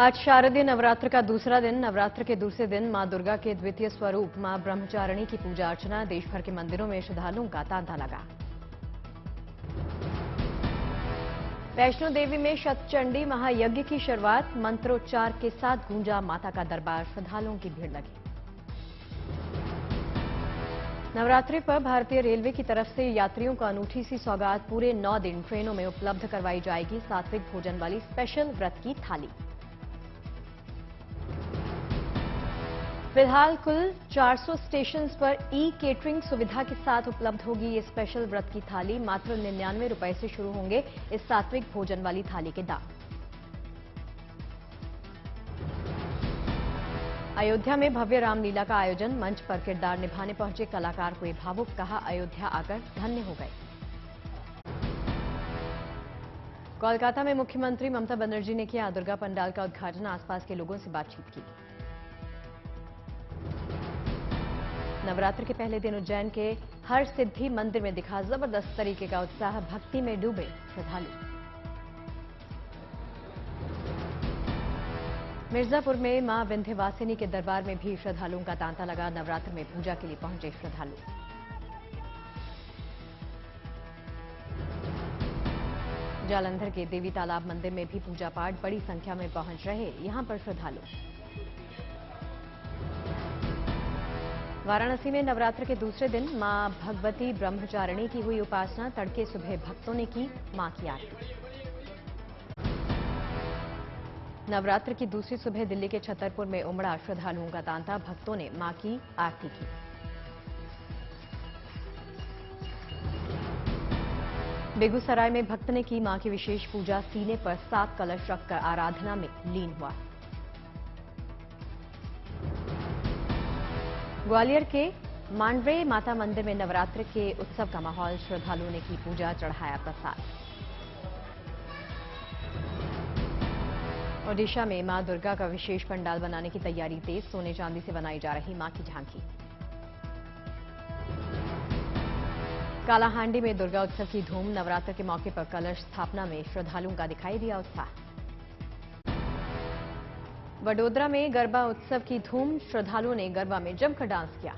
आज शारदीय नवरात्र का दूसरा दिन। नवरात्र के दूसरे दिन मां दुर्गा के द्वितीय स्वरूप मां ब्रह्मचारिणी की पूजा अर्चना। देश भर के मंदिरों में श्रद्धालुओं का तांता लगा। वैष्णो देवी में शतचंडी महायज्ञ की शुरुआत। मंत्रोच्चार के साथ गूंजा माता का दरबार। श्रद्धालुओं की भीड़ लगी। नवरात्रि पर भारतीय रेलवे की तरफ से यात्रियों को अनूठी सी सौगात। पूरे 9 दिन ट्रेनों में उपलब्ध करवाई जाएगी सात्विक भोजन वाली स्पेशल व्रत की थाली। फिलहाल कुल 400 स्टेशन पर ई केटरिंग सुविधा के साथ उपलब्ध होगी ये स्पेशल व्रत की थाली। मात्र 99 रुपए से शुरू होंगे इस सात्विक भोजन वाली थाली के दाम। अयोध्या में भव्य रामलीला का आयोजन। मंच पर किरदार निभाने पहुंचे कलाकार हुए भावुक। कहा, अयोध्या आकर धन्य हो गए। कोलकाता में मुख्यमंत्री ममता बनर्जी ने किया दुर्गा पंडाल का उद्घाटन। आसपास के लोगों से बातचीत की। नवरात्र के पहले दिन उज्जैन के हर सिद्धि मंदिर में दिखा जबरदस्त तरीके का उत्साह। भक्ति में डूबे श्रद्धालु। मिर्जापुर में मां विंध्यवासिनी के दरबार में भी श्रद्धालुओं का तांता लगा। नवरात्र में पूजा के लिए पहुंचे श्रद्धालु। जालंधर के देवी तालाब मंदिर में भी पूजा पाठ। बड़ी संख्या में पहुंच रहे यहां पर श्रद्धालु। वाराणसी में नवरात्र के दूसरे दिन मां भगवती ब्रह्मचारिणी की हुई उपासना। तड़के सुबह भक्तों ने की मां की आरती। नवरात्र की दूसरी सुबह दिल्ली के छतरपुर में उमड़ा श्रद्धालुओं का तांता। भक्तों ने मां की आरती की। बेगूसराय में भक्त ने की मां की विशेष पूजा। सीने पर 7 कलश रखकर आराधना में लीन हुआ। ग्वालियर के मांडवे माता मंदिर में नवरात्र के उत्सव का माहौल। श्रद्धालुओं ने की पूजा, चढ़ाया प्रसाद। ओडिशा में मां दुर्गा का विशेष पंडाल बनाने की तैयारी तेज। सोने चांदी से बनाई जा रही मां की झांकी। कालाहांडी में दुर्गा उत्सव की धूम। नवरात्र के मौके पर कलश स्थापना में श्रद्धालुओं का दिखाई दिया उत्साह। वडोदरा में गरबा उत्सव की धूम। श्रद्धालुओं ने गरबा में जमकर डांस किया।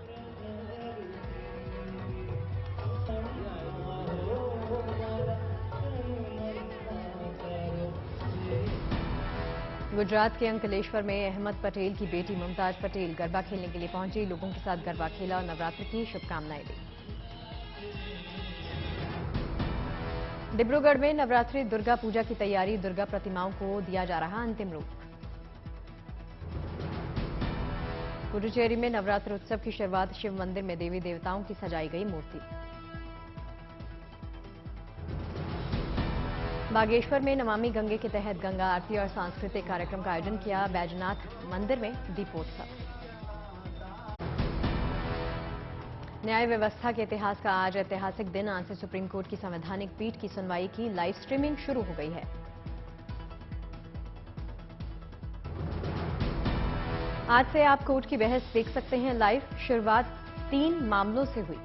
गुजरात के अंकलेश्वर में अहमद पटेल की बेटी मुमताज पटेल गरबा खेलने के लिए पहुंची। लोगों के साथ गरबा खेला और नवरात्र की शुभकामनाएं दी। डिब्रूगढ़ में नवरात्रि दुर्गा पूजा की तैयारी। दुर्गा प्रतिमाओं को दिया जा रहा अंतिम रूप। पुडुचेरी में नवरात्र उत्सव की शुरुआत। शिव मंदिर में देवी देवताओं की सजाई गई मूर्ति। बागेश्वर में नमामि गंगे के तहत गंगा आरती और सांस्कृतिक कार्यक्रम का आयोजन किया। बैजनाथ मंदिर में दीपोत्सव। न्याय व्यवस्था के इतिहास का आज ऐतिहासिक दिन। आज से सुप्रीम कोर्ट की संवैधानिक पीठ की सुनवाई की लाइव स्ट्रीमिंग शुरू हो गई है। आज से आप कोर्ट की बहस देख सकते हैं लाइव। शुरुआत 3 मामलों से हुई।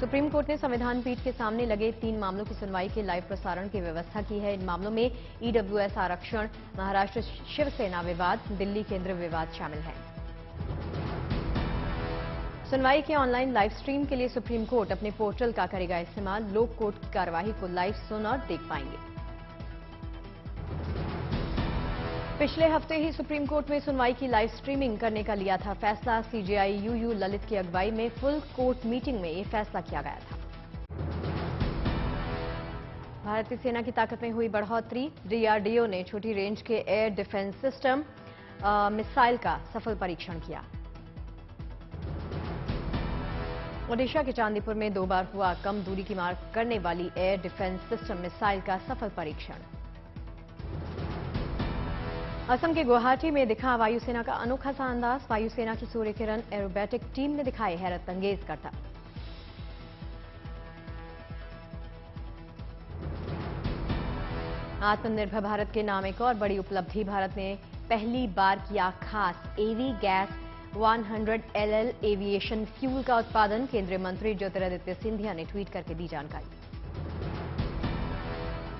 सुप्रीम कोर्ट ने संविधान पीठ के सामने लगे 3 मामलों की सुनवाई के लाइव प्रसारण की व्यवस्था की है। इन मामलों में ईडब्ल्यूएस आरक्षण, महाराष्ट्र शिवसेना विवाद, दिल्ली केंद्र विवाद शामिल है। सुनवाई के ऑनलाइन लाइव स्ट्रीम के लिए सुप्रीम कोर्ट अपने पोर्टल का करेगा इस्तेमाल। लोग कोर्ट की कार्यवाही को लाइव सुन और देख पाएंगे। पिछले हफ्ते ही सुप्रीम कोर्ट में सुनवाई की लाइव स्ट्रीमिंग करने का लिया था फैसला। सीजेआई यूयू ललित की अगुवाई में फुल कोर्ट मीटिंग में ये फैसला किया गया था। भारतीय सेना की ताकत में हुई बढ़ोतरी। डीआरडीओ ने छोटी रेंज के एयर डिफेंस सिस्टम मिसाइल का सफल परीक्षण किया। ओडिशा के चांदीपुर में 2 बार हुआ कम दूरी की मार करने वाली एयर डिफेंस सिस्टम मिसाइल का सफल परीक्षण। असम के गुवाहाटी में दिखा वायुसेना का अनोखा सा अंदाज। वायुसेना की सूर्य किरण एरोबैटिक टीम ने दिखाए हैरत अंगेज करतब। आत्मनिर्भर भारत के नाम एक और बड़ी उपलब्धि। भारत ने पहली बार किया खास एवी गैस 100 LL एविएशन फ्यूल का उत्पादन। केंद्रीय मंत्री ज्योतिरादित्य सिंधिया ने ट्वीट करके दी जानकारी।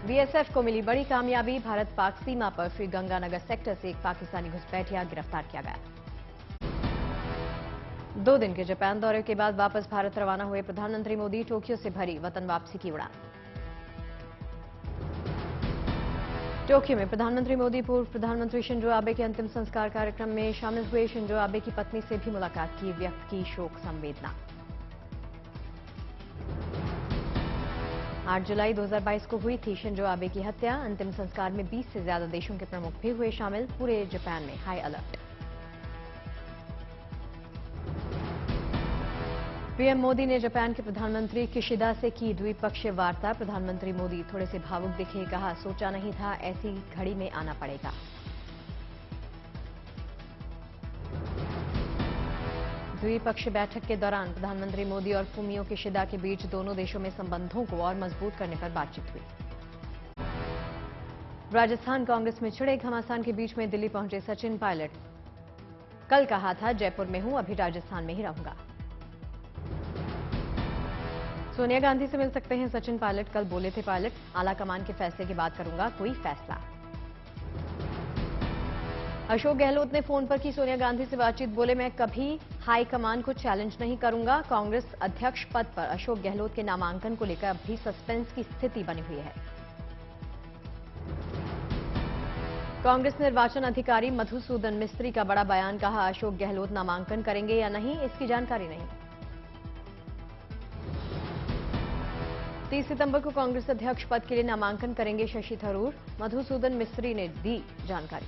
बीएसएफ को मिली बड़ी कामयाबी, भारत पाक सीमा पर श्रीगंगानगर सेक्टर से एक पाकिस्तानी घुसपैठिया गिरफ्तार किया गया। 2 दिन के जापान दौरे के बाद वापस भारत रवाना हुए प्रधानमंत्री मोदी, टोक्यो से भरी वतन वापसी की उड़ान। टोक्यो में प्रधानमंत्री मोदी पूर्व प्रधानमंत्री शिंजो आबे के अंतिम संस्कार कार्यक्रम में शामिल हुए। शिंजो आबे की पत्नी से भी मुलाकात की, व्यक्त की शोक संवेदना। 8 जुलाई 2022 को हुई थी शिंजो आबे की हत्या। अंतिम संस्कार में 20 से ज्यादा देशों के प्रमुख भी हुए शामिल। पूरे जापान में हाई अलर्ट। पीएम मोदी ने जापान के प्रधानमंत्री किशिदा से की द्विपक्षीय वार्ता। प्रधानमंत्री मोदी थोड़े से भावुक दिखे, कहा सोचा नहीं था ऐसी घड़ी में आना पड़ेगा। द्विपक्षीय बैठक के दौरान प्रधानमंत्री मोदी और फूमियो किशिदा के बीच दोनों देशों में संबंधों को और मजबूत करने पर बातचीत हुई। राजस्थान कांग्रेस में छिड़े, घमासान के बीच में दिल्ली पहुंचे सचिन पायलट। कल कहा था जयपुर में हूं, अभी राजस्थान में ही रहूंगा। सोनिया गांधी से मिल सकते हैं सचिन पायलट, कल बोले थे पायलट। आला कमान के फैसले के बाद करूंगा कोई फैसला। अशोक गहलोत ने फोन पर की सोनिया गांधी से बातचीत, बोले मैं कभी हाईकमान को चैलेंज नहीं करूंगा। कांग्रेस अध्यक्ष पद पर अशोक गहलोत के नामांकन को लेकर अभी सस्पेंस की स्थिति बनी हुई है। कांग्रेस निर्वाचन अधिकारी मधुसूदन मिस्त्री का बड़ा बयान, कहा अशोक गहलोत नामांकन करेंगे या नहीं इसकी जानकारी नहीं। 30 सितंबर को कांग्रेस अध्यक्ष पद के लिए नामांकन करेंगे शशि थरूर, मधुसूदन मिस्त्री ने दी जानकारी।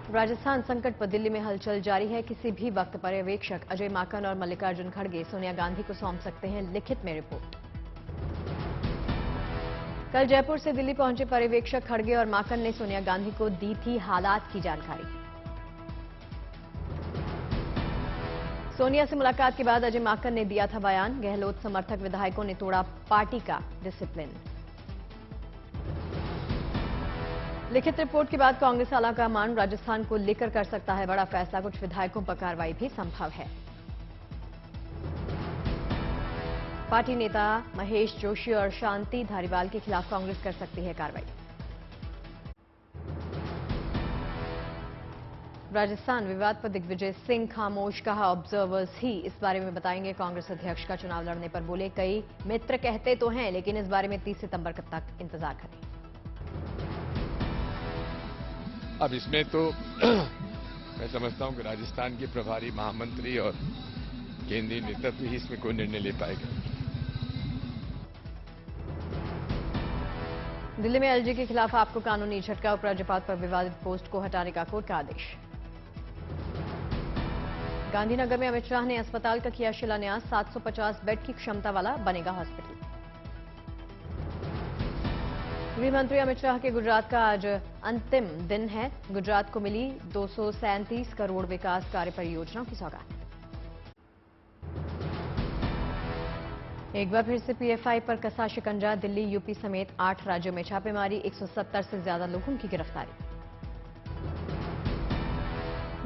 राजस्थान संकट पर दिल्ली में हलचल जारी है। किसी भी वक्त पर्यवेक्षक अजय माकन और मल्लिकार्जुन खड़गे सोनिया गांधी को सौंप सकते हैं लिखित में रिपोर्ट। कल जयपुर से दिल्ली पहुंचे पर्यवेक्षक खड़गे और माकन ने सोनिया गांधी को दी थी हालात की जानकारी। सोनिया से मुलाकात के बाद अजय माकन ने दिया था बयान, गहलोत समर्थक विधायकों ने तोड़ा पार्टी का डिसिप्लिन। लिखित रिपोर्ट के बाद कांग्रेस आलाकमान राजस्थान को लेकर कर सकता है बड़ा फैसला, कुछ विधायकों पर कार्रवाई भी संभव है। पार्टी नेता महेश जोशी और शांति धारीवाल के खिलाफ कांग्रेस कर सकती है कार्रवाई। राजस्थान विवाद पर दिग्विजय सिंह खामोश, कहा ऑब्जर्वर्स ही इस बारे में बताएंगे। कांग्रेस अध्यक्ष का चुनाव लड़ने पर बोले कई मित्र कहते तो हैं लेकिन इस बारे में 30 सितंबर तक इंतजार करें। अब इसमें तो मैं समझता हूं कि राजस्थान के प्रभारी महामंत्री और केंद्रीय नेतृत्व ही इसमें कोई निर्णय ले पाएगा। दिल्ली में एलजी के खिलाफ आपको कानूनी झटका, उपराज्यपाल पर विवादित पोस्ट को हटाने का कोर्ट का आदेश। गांधीनगर में अमित शाह ने अस्पताल का किया शिलान्यास, 750 बेड की क्षमता वाला बनेगा हॉस्पिटल। गृह मंत्री अमित शाह के गुजरात का आज अंतिम दिन है। गुजरात को मिली 237 करोड़ विकास कार्य परियोजनाओं की सौगात। एक बार फिर से पीएफआई पर कसा शिकंजा, दिल्ली यूपी समेत 8 राज्यों में छापेमारी, 170 से ज्यादा लोगों की गिरफ्तारी।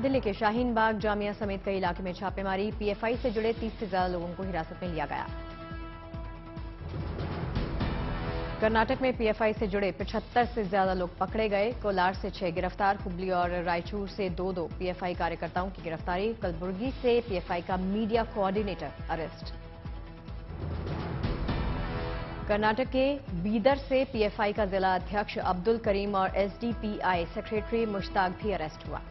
दिल्ली के शाहीन बाग, जामिया समेत कई इलाके में छापेमारी, पीएफआई से जुड़े 30 से ज्यादा लोगों को हिरासत में लिया गया। कर्नाटक में पीएफआई से जुड़े 75 से ज्यादा लोग पकड़े गए, कोलार से 6 गिरफ्तार, हुबली और रायचूर से 2 पीएफआई कार्यकर्ताओं की गिरफ्तारी, कलबुर्गी से पीएफआई का मीडिया कोऑर्डिनेटर अरेस्ट। कर्नाटक के बीदर से पीएफआई का जिला अध्यक्ष अब्दुल करीम और एसडीपीआई सेक्रेटरी मुश्ताक भी अरेस्ट हुआ।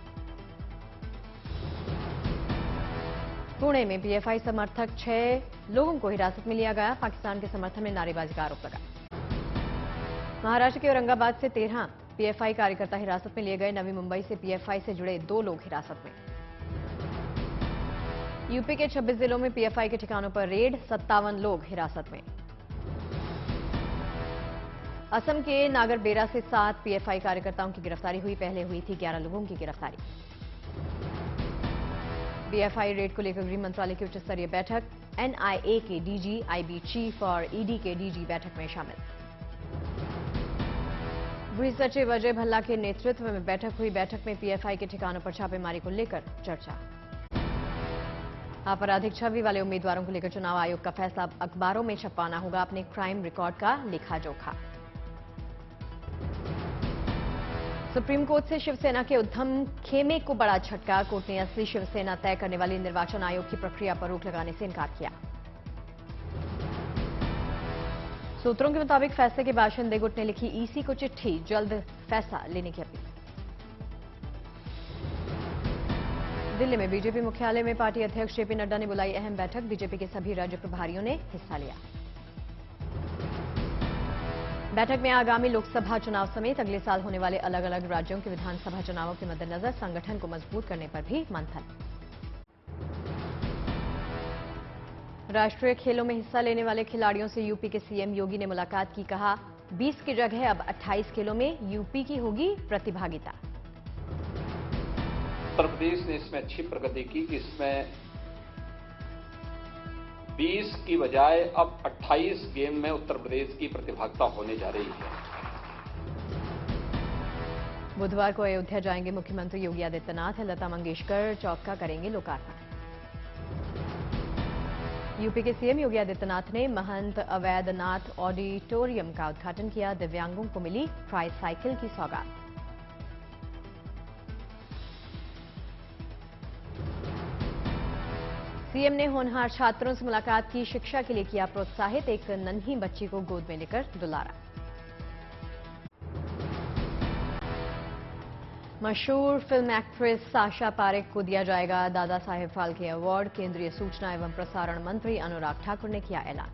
पुणे में पीएफआई समर्थक 6 लोगों को हिरासत में लिया गया, पाकिस्तान के समर्थन में नारेबाजी का आरोप लगा। महाराष्ट्र के औरंगाबाद से 13 पीएफआई कार्यकर्ता हिरासत में लिए गए, नवी मुंबई से पीएफआई से जुड़े 2 लोग हिरासत में। यूपी के 26 जिलों में पीएफआई के ठिकानों पर रेड, 57 लोग हिरासत में। असम के नागरबेरा से 7 पीएफआई कार्यकर्ताओं की गिरफ्तारी हुई, पहले हुई थी 11 लोगों की गिरफ्तारी। पीएफआई रेड को लेकर गृह मंत्रालय की उच्च स्तरीय बैठक, एनआईए के डीजी, आईबी चीफ और ईडी के डीजी बैठक में शामिल। गृह सचिव अजय भल्ला के नेतृत्व में बैठक हुई, बैठक में पीएफआई के ठिकानों पर छापेमारी को लेकर चर्चा। आपराधिक छवि वाले उम्मीदवारों को लेकर चुनाव आयोग का फैसला। अब अखबारों में छपवाना होगा अपने क्राइम रिकॉर्ड का लेखा जोखा। सुप्रीम कोर्ट से शिवसेना के उद्धम खेमे को बड़ा झटका। कोर्ट ने असली शिवसेना तय करने वाली निर्वाचन आयोग की प्रक्रिया पर रोक लगाने से इनकार किया। सूत्रों के मुताबिक फैसले के बाद शिंदे गुट ने लिखी ईसी को चिट्ठी, जल्द फैसला लेने की अपील। दिल्ली में बीजेपी मुख्यालय में पार्टी अध्यक्ष जेपी नड्डा ने बुलाई अहम बैठक। बीजेपी के सभी राज्य प्रभारियों ने हिस्सा लिया। बैठक में आगामी लोकसभा चुनाव समेत अगले साल होने वाले अलग अलग राज्यों के विधानसभा चुनावों के मद्देनजर संगठन को मजबूत करने पर भी मंथन। राष्ट्रीय खेलों में हिस्सा लेने वाले खिलाड़ियों से यूपी के सीएम योगी ने मुलाकात की। कहा 20 की जगह अब 28 खेलों में यूपी की होगी प्रतिभागिता। उत्तर प्रदेश ने इसमें अच्छी प्रगति की। इसमें 20 की बजाय अब 28 गेम में उत्तर प्रदेश की प्रतिभागिता होने जा रही है। बुधवार को अयोध्या जाएंगे मुख्यमंत्री योगी आदित्यनाथ। लता मंगेशकर चौक का करेंगे लोकार्पण। यूपी के सीएम योगी आदित्यनाथ ने महंत अवैधनाथ ऑडिटोरियम का उद्घाटन किया। दिव्यांगों को मिली ट्राईसाइकिल की सौगात। सीएम ने होनहार छात्रों से मुलाकात की। शिक्षा के लिए किया प्रोत्साहित। एक नन्ही बच्ची को गोद में लेकर दुलारा। मशहूर फिल्म एक्ट्रेस साशा पारेख को दिया जाएगा दादा साहेब फाल्के अवार्ड। केंद्रीय सूचना एवं प्रसारण मंत्री अनुराग ठाकुर ने किया ऐलान।